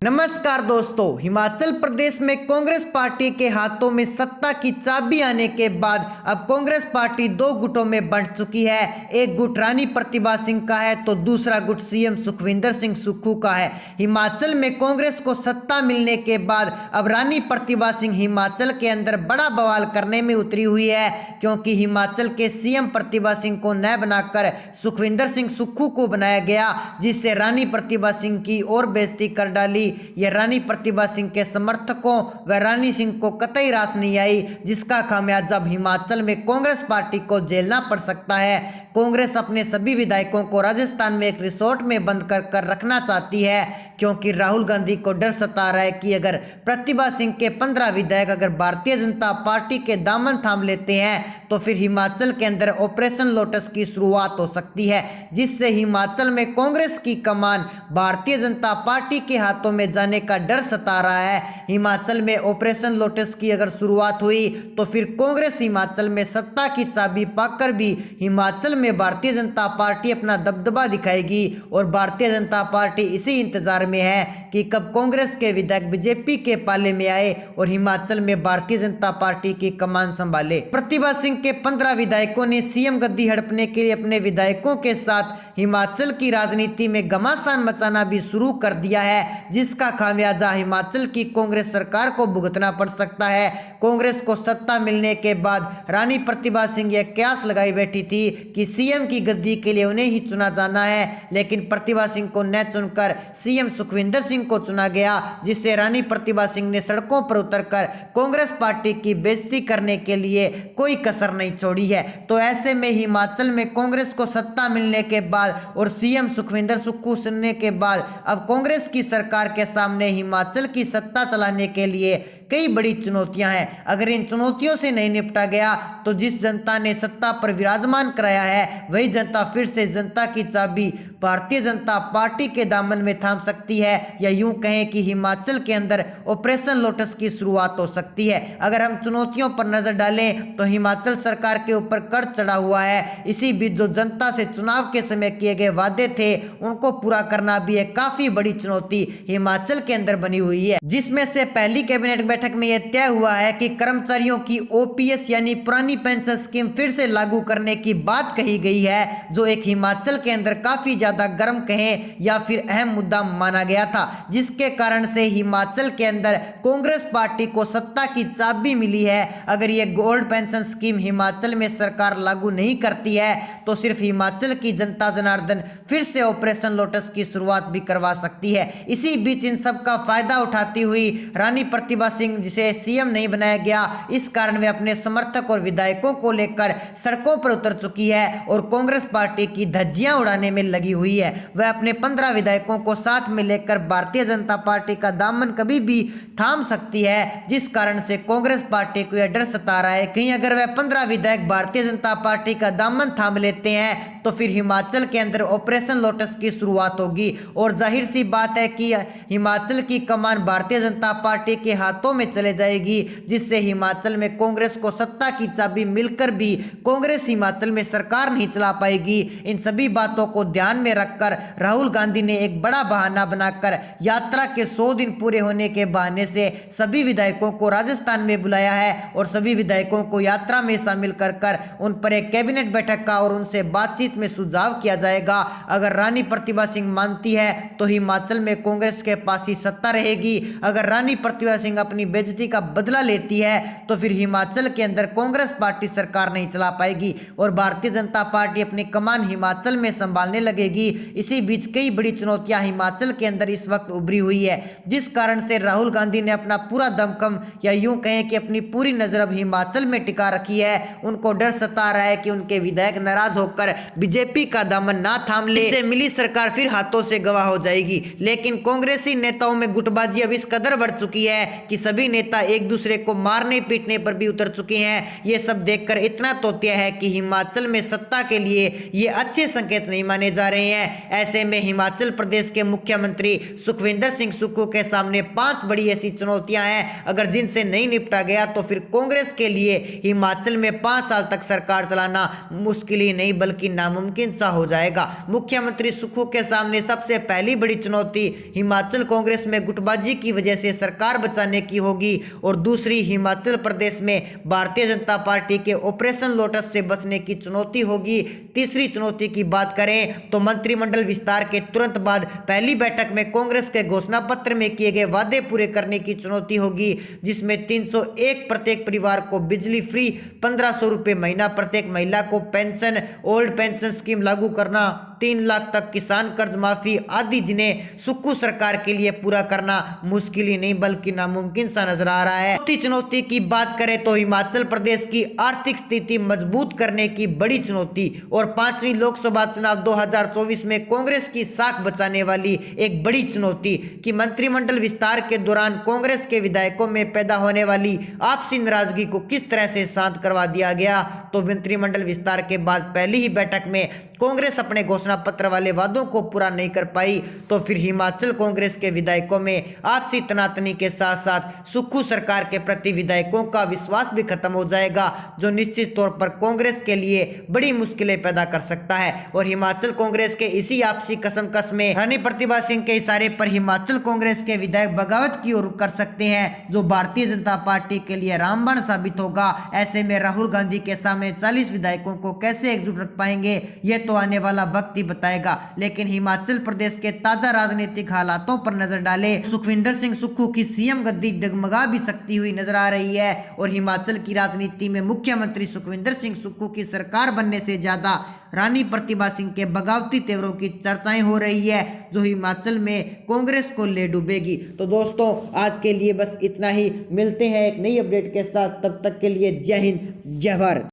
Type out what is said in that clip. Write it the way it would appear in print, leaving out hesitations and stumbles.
नमस्कार दोस्तों, हिमाचल प्रदेश में कांग्रेस पार्टी के हाथों में सत्ता की चाबी आने के बाद अब कांग्रेस पार्टी दो गुटों में बंट चुकी है। एक गुट रानी प्रतिभा सिंह का है तो दूसरा गुट सीएम सुखविंदर सिंह सुक्खू का है। हिमाचल में कांग्रेस को सत्ता मिलने के बाद अब रानी प्रतिभा सिंह हिमाचल के अंदर बड़ा बवाल करने में उतरी हुई है, क्योंकि हिमाचल के सीएम प्रतिभा सिंह को न बनाकर सुखविंदर सिंह सुक्खू को बनाया गया, जिससे रानी प्रतिभा सिंह की और बेइज्जती कर डाली। यह रानी प्रतिभा सिंह के समर्थकों व रानी सिंह को कतई रास नहीं आई, जिसका खामियाजा अब हिमाचल में कांग्रेस पार्टी को झेलना पड़ सकता है। कांग्रेस अपने सभी विधायकों को राजस्थान में एक रिसोर्ट में बंद कर रखना चाहती है, क्योंकि राहुल गांधी को डर सता रहा है कि अगर प्रतिभा सिंह के 15 विधायक अगर भारतीय जनता पार्टी के दामन थाम लेते हैं तो फिर हिमाचल के अंदर ऑपरेशन लोटस की शुरुआत हो सकती है, जिससे हिमाचल में कांग्रेस की कमान भारतीय जनता पार्टी के हाथों में जाने का डर सता रहा है। हिमाचल में ऑपरेशन लोटस की अगर शुरुआत हुई तो फिर कांग्रेस हिमाचल में सत्ता की चाबी पाकर भी हिमाचल में भारतीय जनता पार्टी अपना दबदबा दिखाएगी, और भारतीय जनता पार्टी इसी इंतजार में है कि कब कांग्रेस के विधायक बीजेपी के पाले में आए और हिमाचल में भारतीय जनता पार्टी की कमान संभाले। प्रतिभा सिंह के 15 विधायकों ने सीएम गद्दी हड़पने के लिए अपने विधायकों के साथ हिमाचल की राजनीति में घमासान मचाना भी शुरू कर दिया है, जिसका खामियाजा हिमाचल की कांग्रेस सरकार को भुगतना पड़ सकता है। कांग्रेस को सत्ता मिलने के बाद रानी प्रतिभा सिंह यह कयास लगाई बैठी थी कि सीएम की गद्दी के लिए उन्हें ही चुना जाना है, लेकिन प्रतिभा सिंह को न चुनकर सीएम सुखविंदर सिंह को चुना गया, जिससे रानी प्रतिभा सिंह ने सड़कों पर उतरकर कांग्रेस पार्टी की बेइज्जती करने के लिए कोई कसर नहीं छोड़ी है। तो ऐसे में हिमाचल में कांग्रेस को सत्ता मिलने के बाद और सीएम सुखविंदर सुक्खू चुनने के बाद अब कांग्रेस की सरकार के सामने हिमाचल की सत्ता चलाने के लिए कई बड़ी चुनौतियां हैं। अगर इन चुनौतियों से नहीं निपटा गया तो जिस जनता ने सत्ता पर विराजमान कराया है वही जनता फिर से जनता की चाबी भारतीय जनता पार्टी के दामन में थाम सकती है, या यूं कहें कि हिमाचल के अंदर ऑपरेशन लोटस की शुरुआत हो सकती है। अगर हम चुनौतियों पर नजर डालें तो हिमाचल सरकार के ऊपर कर चढ़ा हुआ है। इसी बीच जो जनता से चुनाव के समय किए गए वादे थे उनको पूरा करना भी एक काफी बड़ी चुनौती हिमाचल के अंदर बनी हुई है, जिसमें से पहली कैबिनेट बैठक में यह तय हुआ है कि कर्मचारियों की ओपीएस यानी पुरानी पेंशन स्कीम फिर से लागू करने की बात कही गई है, जो एक हिमाचल के अंदर काफी ज्यादा गर्म कहें या फिर अहम मुद्दा माना गया था, जिसके कारण से हिमाचल के अंदर कांग्रेस पार्टी को सत्ता की चाबी मिली है। अगर यह गोल्ड पेंशन स्कीम हिमाचल में सरकार लागू नहीं करती है तो सिर्फ हिमाचल की जनता जनार्दन फिर से ऑपरेशन लोटस की शुरुआत भी करवा सकती है। इसी बीच इन सब का फायदा उठाती हुई रानी प्रतिभा सिंह, जिसे सीएम नहीं बनाया गया, इस कारण वे अपने समर्थक और विधायकों को लेकर सड़कों पर उतर चुकी है और कांग्रेस पार्टी की धज्जियां उड़ाने में लगी हुई है। वह अपने 15 विधायकों को साथ में लेकर भारतीय जनता पार्टी का दामन कभी भी थाम सकती है, जिस कारण से कांग्रेस पार्टी को यह डर सता रहा है कहीं अगर वह 15 विधायक भारतीय जनता पार्टी का दामन थाम लेते हैं तो फिर हिमाचल के अंदर ऑपरेशन लोटस की शुरुआत होगी, और जाहिर सी बात है कि हिमाचल की कमान भारतीय जनता पार्टी के हाथों में चले जाएगी, जिससे हिमाचल में कांग्रेस को सत्ता की चाबी मिलकर भी कांग्रेस हिमाचल में सरकार नहीं चला पाएगी। इन सभी बातों को ध्यान में रखकर राहुल गांधी ने एक बड़ा बहाना बनाकर यात्रा के 100 दिन पूरे होने के बहाने से सभी विधायकों को राजस्थान में बुलाया है, और सभी विधायकों को यात्रा में शामिल कर उन पर एक कैबिनेट बैठक का और उनसे बातचीत में सुझाव किया जाएगा। अगर रानी प्रतिभा सिंह मानती है तो हिमाचल में कांग्रेस के पास ही सत्ता रहेगी, अगर रानी प्रतिभा सिंह अपनी बेइज्जती का बदला लेती है तो फिर हिमाचल के अंदर कांग्रेस पार्टी सरकार नहीं चला पाएगी और भारतीय जनता पार्टी अपनी कमान हिमाचल में संभालने लगेगी। इसी बीच कई बड़ी चुनौतियां हिमाचल के अंदर इस वक्त उभरी हुई है, जिस कारण से राहुल गांधी ने अपना पूरा दमखम या यूं कहें कि अपनी पूरी नजर अब हिमाचल में टिका रखी है। उनको डर सता रहा है कि उनके विधायक नाराज होकर बीजेपी का दामन ना थाम ले, इससे मिली सरकार फिर हाथों से गवा हो जाएगी। लेकिन कांग्रेसी नेताओं में गुटबाजी अब इस कदर बढ़ चुकी है कि सभी नेता एक दूसरे को मारने पीटने पर भी उतर चुके हैं। ये सब देखकर इतना तोतिया है कि हिमाचल में सत्ता के लिए ये अच्छे संकेत नहीं माने जा रहे हैं। ऐसे में हिमाचल प्रदेश के मुख्यमंत्री सुखविंदर सिंह सुक्खू के सामने 5 बड़ी ऐसी चुनौतियां हैं, अगर जिनसे नहीं निपटा गया तो फिर कांग्रेस के लिए हिमाचल में 5 साल तक सरकार चलाना मुश्किल ही नहीं बल्कि नामुमकिन नामुमकिन सा हो जाएगा। मुख्यमंत्री सुक्खू के सामने सबसे पहली बड़ी चुनौती हिमाचल कांग्रेस में गुटबाजी की वजह से सरकार बचाने की होगी और दूसरी हिमाचल प्रदेश में भारतीय जनता पार्टी के ऑपरेशन लोटस से बचने की चुनौती होगी। तीसरी चुनौती की बात करें तो मंत्रिमंडल विस्तार के तुरंत बाद पहली बैठक में कांग्रेस के घोषणा पत्र में किए गए वादे पूरे करने की चुनौती होगी, जिसमें 301 प्रत्येक परिवार को बिजली फ्री, 1500 रुपये महीना प्रत्येक महिला को पेंशन, ओल्ड पेंशन स्कीम लागू करना, 3 लाख तक किसान कर्ज माफी आदि, जिन्हें सुक्खू सरकार के लिए पूरा करना मुश्किल ही नहीं बल्कि नामुमकिन सा नजर आ रहा है। चौथी चुनौती की बात करें तो हिमाचल प्रदेश की आर्थिक स्थिति मजबूत करने की बड़ी चुनौती और 5वीं लोकसभा चुनाव 2024 में कांग्रेस की साख बचाने वाली एक बड़ी चुनौती कि मंत्रिमंडल विस्तार के दौरान कांग्रेस के विधायकों में पैदा होने वाली आपसी नाराजगी को किस तरह से शांत करवा दिया गया। तो मंत्रिमंडल विस्तार के बाद पहली ही बैठक में कांग्रेस अपने घोषणा पत्र वाले वादों को पूरा नहीं कर पाई तो फिर हिमाचल कांग्रेस के विधायकों में आपसी तनातनी के साथ साथ सुक्खू सरकार के प्रति विधायकों का विश्वास भी खत्म हो जाएगा, जो निश्चित तौर पर कांग्रेस के लिए बड़ी मुश्किलें पैदा कर सकता है। और हिमाचल कांग्रेस के इसी आपसी कसमकस में रानी प्रतिभा सिंह के इशारे पर हिमाचल कांग्रेस के विधायक बगावत की ओर कर सकते हैं, जो भारतीय जनता पार्टी के लिए रामबाण साबित होगा। ऐसे में राहुल गांधी के सामने 40 विधायकों को कैसे एकजुट रख पाएंगे यह तो आने वाला वक्त ही बताएगा। लेकिन हिमाचल प्रदेश के ताजा राजनीतिक हालातों पर नजर डाले, सुखविंदर सिंह सुक्खू की सीएम गद्दी डगमगा भी सकती हुई नजर आ रही है और हिमाचल की राजनीति में मुख्यमंत्री सुखविंदर सिंह सुक्खू की सरकार बनने से ज्यादा रानी प्रतिभा सिंह के बगावती तेवरों की चर्चाएं हो रही है, जो हिमाचल में कांग्रेस को ले डूबेगी। तो दोस्तों आज के लिए बस इतना ही, मिलते हैं एक नई अपडेट के साथ, तब तक के लिए जय हिंद जय भारत।